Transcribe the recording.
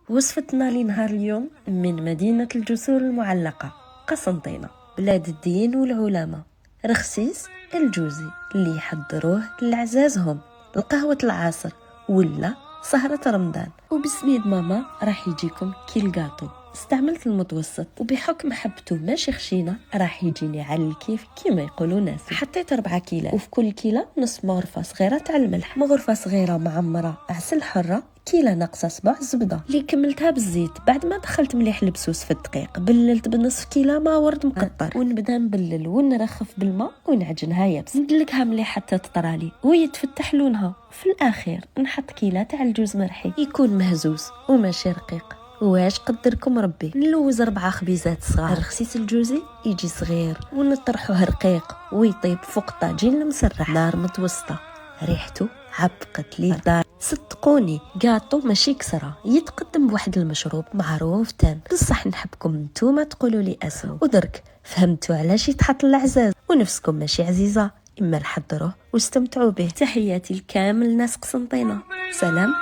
وصفتنا لنهار اليوم من مدينة الجسور المعلقة قسنطينة، بلاد الدين والعلماء. رخصيص الجوزي اللي يحضروه لعزازهم، القهوة العصر ولا سهرة رمضان. وبسميد ماما راح يجيكم كي الكاطو. استعملت المتوسط، وبحكم حبته ماشي خشينه راح يجيني على الكيف كيما يقولوا ناس. حطيت 4 كيلات، وفي كل كيلة نص مغرفه صغيره تاع الملح، مغرفه صغيره معمره عسل حره، كيلة ناقصه صباع زبده اللي كملتها بالزيت. بعد ما دخلت مليح البسوس في الدقيق، بللت بنصف كيلة ما ورد مقطر، ونبدا نبلل ونرخف بالماء ونعجنها يابس، ندلكها مليح حتى تطرالي ويتفتح لونها. في الاخير نحط كيلة تاع الجوز مرحي يكون مهزوز وماشي رقيق. واش قدركم ربي. نلوز 4 خبيزات صغار. رخصيص الجوزي يجي صغير ونطرحوه رقيق ويطيب فوق الطاجين المسرح، نار متوسطه، ريحته عبقت لي الدار. صدقوني كاطو ماشي كسره، يتقدم بواحد المشروب معروف تام. بصح نحبكم نتوما تقولوا لي اسمو، ودرك فهمتوا علاش يتحط العزاز ونفسكم ماشي عزيزه، اما نحضروه واستمتعوا به. تحياتي لكامل ناس قسنطينه، سلام.